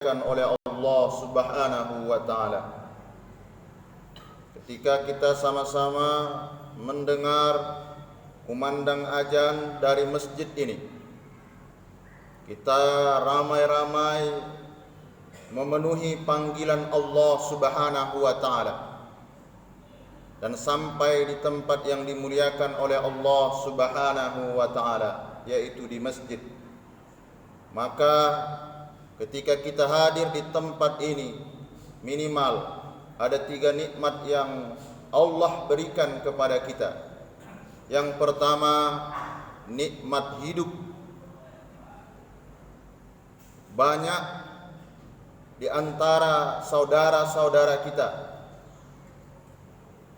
oleh Allah Subhanahu wa ta'ala. Ketika kita sama-sama mendengar kumandang azan dari masjid ini, kita ramai-ramai memenuhi panggilan Allah Subhanahu wa ta'ala dan sampai di tempat yang dimuliakan oleh Allah Subhanahu wa ta'ala, yaitu di masjid. Maka ketika kita hadir di tempat ini, minimal ada 3 nikmat yang Allah berikan kepada kita. Yang pertama, nikmat hidup. Banyak di antara saudara-saudara kita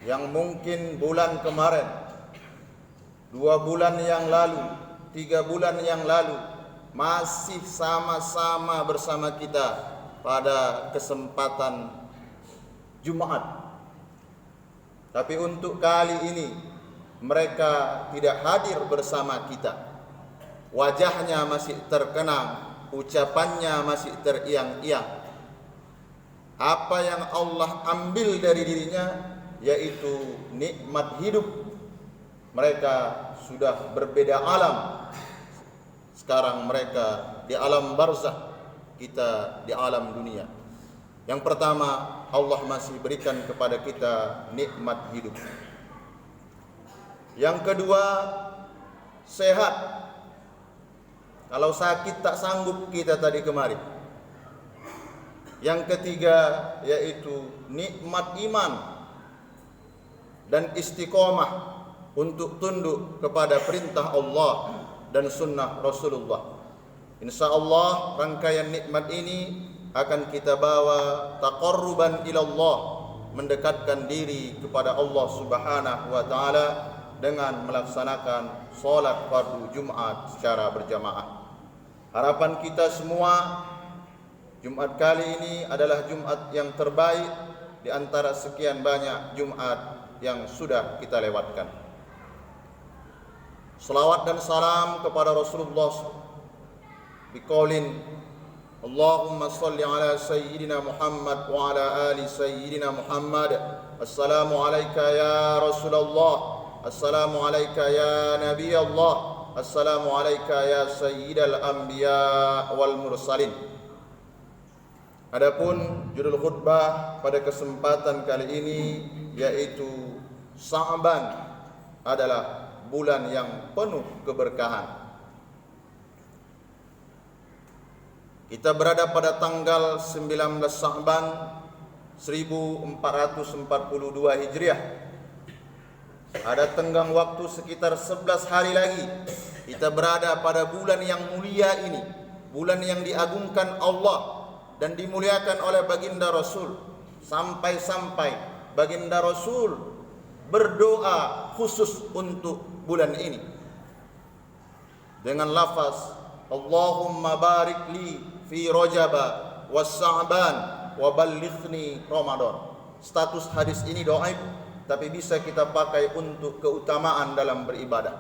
yang mungkin bulan kemarin, 2 bulan yang lalu, 3 bulan yang lalu masih sama-sama bersama kita pada kesempatan Jumat. Tapi untuk kali ini mereka tidak hadir bersama kita. Wajahnya masih terkenang, ucapannya masih teriang-iang. Apa yang Allah ambil dari dirinya yaitu nikmat hidup. Mereka sudah berbeda alam. Sekarang mereka di alam barzakh, kita di alam dunia. Yang pertama, Allah masih berikan kepada kita nikmat hidup. Yang kedua, sehat. Kalau sakit tak sanggup kita tadi kemari. Yang ketiga yaitu nikmat iman dan istiqomah untuk tunduk kepada perintah Allah dan sunnah Rasulullah. InsyaAllah rangkaian nikmat ini akan kita bawa taqarruban ila Allah, mendekatkan diri kepada Allah Subhanahu wa ta'ala dengan melaksanakan solat fardu Jumat secara berjamaah. Harapan kita semua, Jumat kali ini adalah Jumat yang terbaik di antara sekian banyak Jumat yang sudah kita lewatkan. Salawat dan salam kepada Rasulullah biqaulin Allahumma salli ala Sayyidina Muhammad wa ala ali Sayyidina Muhammad. Assalamu alayka ya Rasulullah, assalamu alayka ya Nabi Allah, assalamu alayka ya Sayyidal Anbiya wal Mursalin. Adapun judul khutbah pada kesempatan kali ini yaitu Sya'ban adalah bulan yang penuh keberkahan. Kita berada pada tanggal 19 Sya'ban 1442 Hijriah. Ada tenggang waktu sekitar 11 hari lagi kita berada pada bulan yang mulia ini, bulan yang diagungkan Allah dan dimuliakan oleh baginda Rasul. Sampai-sampai baginda Rasul berdoa khusus untuk bulan ini dengan lafaz Allahumma barik li fi Rajaba was Sya'ban wa ballighni Ramadan. Status hadis ini dhaif, tapi bisa kita pakai untuk keutamaan dalam beribadah.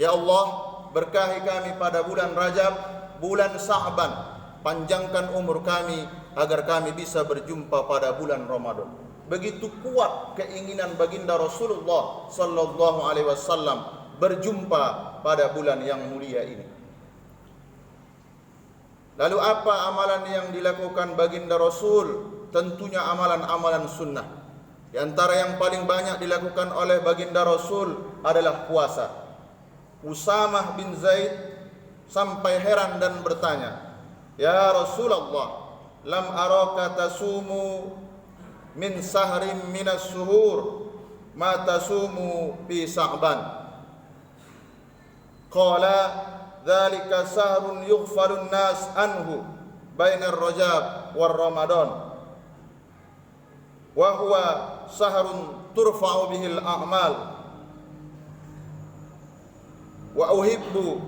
Ya Allah, berkahi kami pada bulan Rajab, bulan Sya'ban. Panjangkan umur kami agar kami bisa berjumpa pada bulan Ramadan. Begitu kuat keinginan baginda Rasulullah sallallahu alaihi wasallam berjumpa pada bulan yang mulia ini. Lalu apa amalan yang dilakukan baginda Rasul? Tentunya amalan-amalan sunnah. Di antara yang paling banyak dilakukan oleh baginda Rasul adalah puasa. Usamah bin Zaid sampai heran dan bertanya, "Ya Rasulullah, lam araka tasumu min sahrin minas suhur ma tasumu fi Sya'ban." Qala dzalika sahrun yughfalun nas anhu bainar Rajab war Ramadan wa huwa sahrun turfa'u bihil a'mal wa uhibbu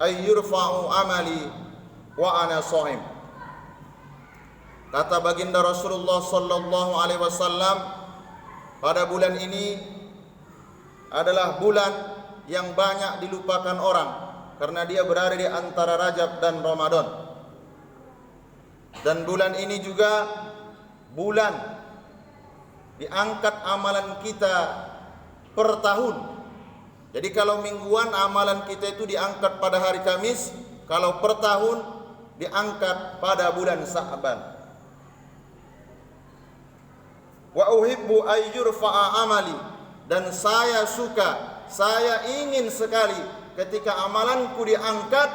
ay yurfa'u amali wa ana sha'im. Kata baginda Rasulullah sallallahu alaihi wasallam, pada bulan ini adalah bulan yang banyak dilupakan orang karena dia berada di antara Rajab dan Ramadan. Dan bulan ini juga bulan diangkat amalan kita per tahun. Jadi kalau mingguan amalan kita itu diangkat pada hari Kamis, kalau per tahun diangkat pada bulan Sa'ban. Wa uhibbu ay yurfa'a amali, dan saya suka, saya ingin sekali ketika amalanku diangkat,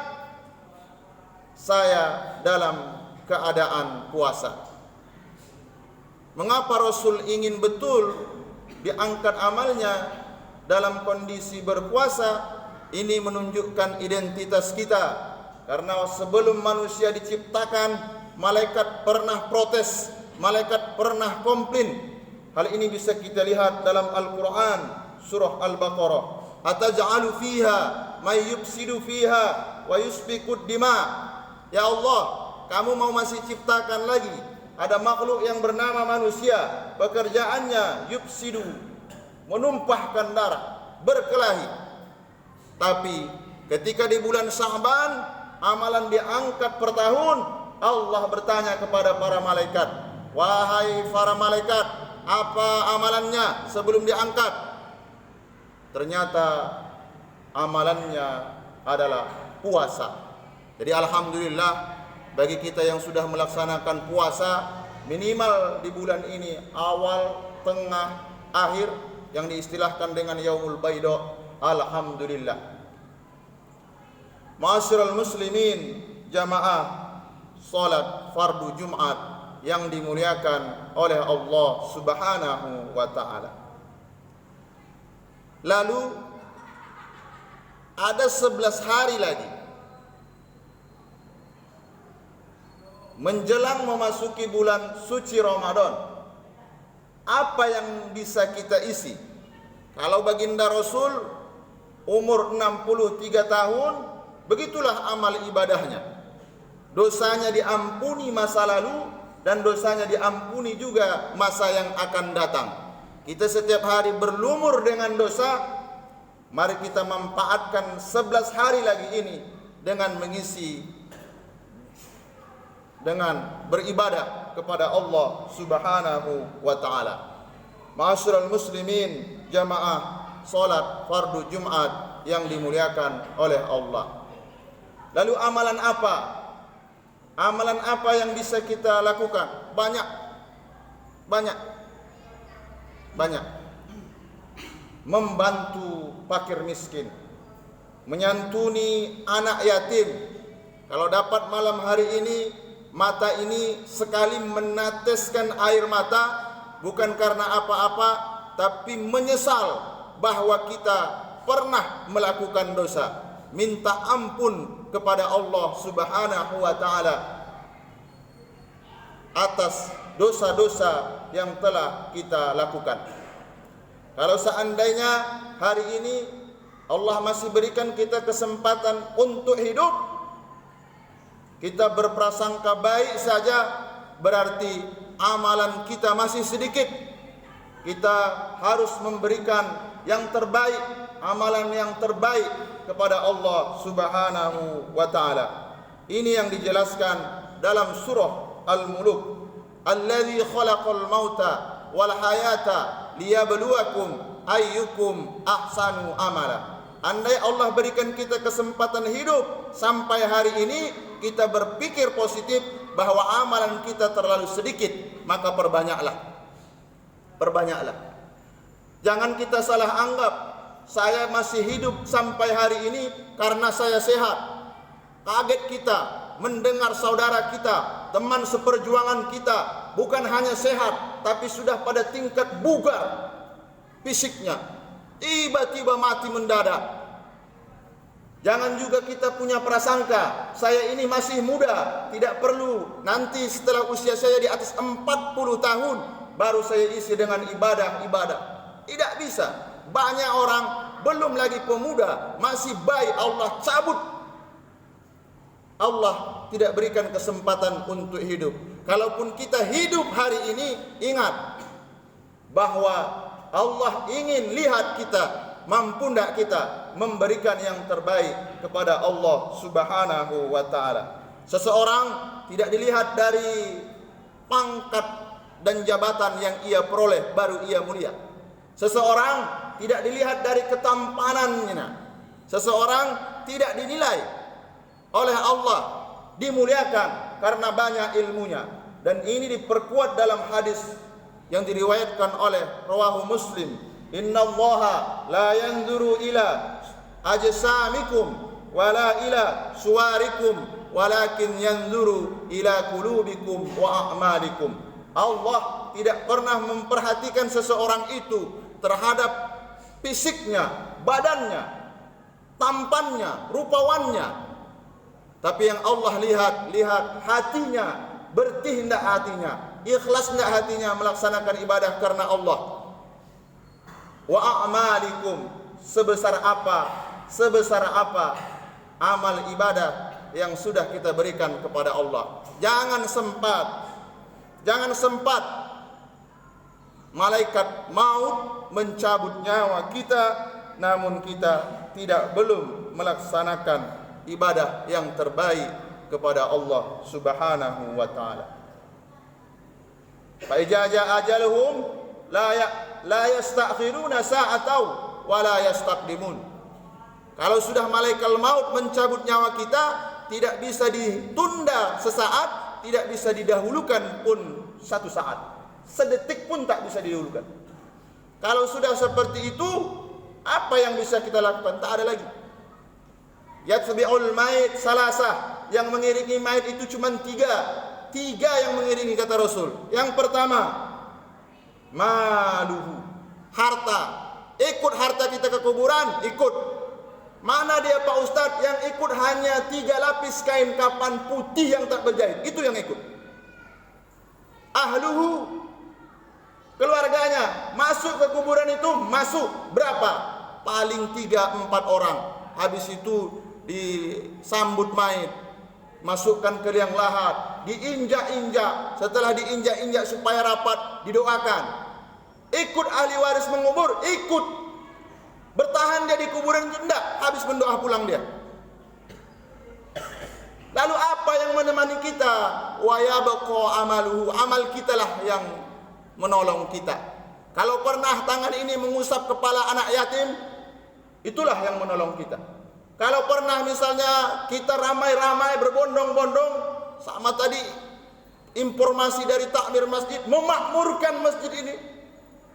saya dalam keadaan puasa. Mengapa Rasul ingin betul diangkat amalnya dalam kondisi berpuasa? Ini menunjukkan identitas kita. Karena sebelum manusia diciptakan, malaikat pernah protes, malaikat pernah komplain. Hal ini bisa kita lihat dalam Al-Quran, surah Al-Baqarah. Ataj'alu fiha may yufsidu fiha wa yusfikud dima. Ya Allah, kamu mau masih ciptakan lagi ada makhluk yang bernama manusia, pekerjaannya yufsidu, menumpahkan darah, berkelahi. Tapi ketika di bulan Sa'ban amalan diangkat per tahun, Allah bertanya kepada para malaikat, wahai para malaikat, apa amalannya sebelum diangkat? Ternyata amalannya adalah puasa. Jadi alhamdulillah bagi kita yang sudah melaksanakan puasa minimal di bulan ini, awal, tengah, akhir, yang diistilahkan dengan Yaumul Baida, alhamdulillah. Ma'asyiral muslimin, jamaah salat fardu Jumat yang dimuliakan oleh Allah Subhanahu wa taala. Lalu ada 11 hari lagi menjelang memasuki bulan suci Ramadan. Apa yang bisa kita isi? Kalau baginda Rasul umur 63 tahun, begitulah amal ibadahnya. Dosanya diampuni masa lalu dan dosanya diampuni juga masa yang akan datang. Kita setiap hari berlumur dengan dosa. Mari kita manfaatkan 11 hari lagi ini dengan mengisi, dengan beribadah kepada Allah Subhanahu wa taala. Ma'asyiral muslimin, jamaah salat fardu Jumat yang dimuliakan oleh Allah. Lalu amalan apa? Amalan apa yang bisa kita lakukan? Banyak. Membantu fakir miskin, menyantuni anak yatim. Kalau dapat malam hari ini, mata ini sekali meneteskan air mata, bukan karena apa-apa, tapi menyesal bahwa kita pernah melakukan dosa. Minta ampun kepada Allah Subhanahu wa taala atas dosa-dosa yang telah kita lakukan. Kalau seandainya hari ini Allah masih berikan kita kesempatan untuk hidup, kita berprasangka baik saja, berarti amalan kita masih sedikit. Kita harus memberikan yang terbaik, amalan yang terbaik kepada Allah Subhanahu wa taala. Ini yang dijelaskan dalam surah Al-Muluk, allazi khalaqal mauta wal hayata liyabluwakum ayyukum ahsanu amala. Andai Allah berikan kita kesempatan hidup sampai hari ini, kita berpikir positif bahwa amalan kita terlalu sedikit, maka perbanyaklah. Jangan kita salah anggap, saya masih hidup sampai hari ini karena saya sehat. Kaget kita mendengar saudara kita, teman seperjuangan kita, bukan hanya sehat, tapi sudah pada tingkat bugar fisiknya, tiba-tiba mati mendadak. Jangan juga kita punya prasangka, saya ini masih muda, tidak perlu nanti setelah usia saya di atas 40 tahun baru saya isi dengan ibadah-ibadah. Tidak bisa. Banyak orang belum lagi pemuda, masih bayi, Allah cabut. Allah tidak berikan kesempatan untuk hidup. Kalaupun kita hidup hari ini, ingat bahwa Allah ingin lihat kita, mampu tidak kita memberikan yang terbaik kepada Allah Subhanahu wa taala. Seseorang tidak dilihat dari pangkat dan jabatan yang ia peroleh baru ia mulia. Seseorang tidak dilihat dari ketampanannya. Seseorang tidak dinilai oleh Allah dimuliakan karena banyak ilmunya. Dan ini diperkuat dalam hadis yang diriwayatkan oleh rawahu Muslim. Innallaha la yanzuru ila ajsamikum wala ila suwarikum walakin yanzuru ila qulubikum wa a'malikum. Allah tidak pernah memperhatikan seseorang itu terhadap fisiknya, badannya, tampannya, rupawannya. Tapi yang Allah lihat hatinya, bersih enggak hatinya, ikhlas enggak hatinya melaksanakan ibadah karena Allah. Wa a'malikum, sebesar apa amal ibadah yang sudah kita berikan kepada Allah. Jangan sempat malaikat maut mencabut nyawa kita, namun kita belum melaksanakan ibadah yang terbaik kepada Allah Subhanahu wa taala. Fa ijaza ajaluhum la yastakhiruna sa'atan wa la yastaqdimun. Kalau sudah malaikat maut mencabut nyawa kita, tidak bisa ditunda sesaat, tidak bisa didahulukan pun satu saat. Sedetik pun tak bisa didahulukan. Kalau sudah seperti itu, apa yang bisa kita lakukan? Tak ada lagi. Yatbi'ul mayit salasah, yang mengiringi mayit itu cuma tiga yang mengiringi kata Rasul. Yang pertama, maluhu, harta. Ikut harta kita ke kuburan, ikut. Mana dia Pak Ustadz? Yang ikut hanya 3 lapis kain kapan putih yang tak berjahit, itu yang ikut. Ahluhu, keluarganya masuk ke kuburan itu, masuk berapa? Paling 3-4 orang. Habis itu disambut mayit, masukkan ke liang lahat, diinjak-injak. Setelah diinjak-injak supaya rapat, didoakan. Ikut ahli waris mengubur, ikut. Bertahan dia di kuburan itu enggak, habis mendoa pulang dia. Lalu apa yang menemani kita? Wa yabqa amaluhu, amal kita lah yang menolong kita. Kalau pernah tangan ini mengusap kepala anak yatim, itulah yang menolong kita. Kalau pernah misalnya kita ramai-ramai berbondong-bondong, sama tadi informasi dari takmir masjid, memakmurkan masjid ini,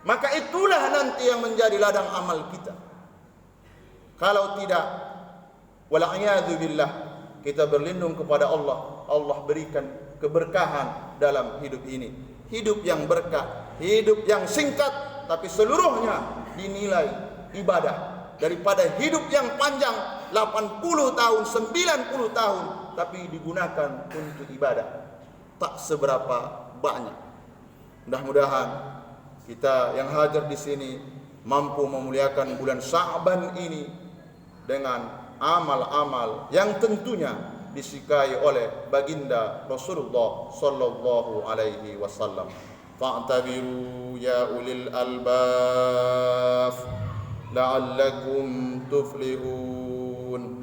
maka itulah nanti yang menjadi ladang amal kita. Kalau tidak, wal'iyadu billah, kita berlindung kepada Allah, Allah berikan keberkahan dalam hidup ini. Hidup yang berkah, hidup yang singkat, tapi seluruhnya dinilai ibadah. Daripada hidup yang panjang 80 tahun, 90 tahun, tapi digunakan untuk ibadah, tak seberapa banyak. Mudah-mudahan kita yang hadir di sini mampu memuliakan bulan Sya'ban ini dengan amal-amal yang tentunya disukai oleh baginda Rasulullah sallallahu alaihi wasallam. Fa'tabiru ya ulil albab la'allakum tuflihun.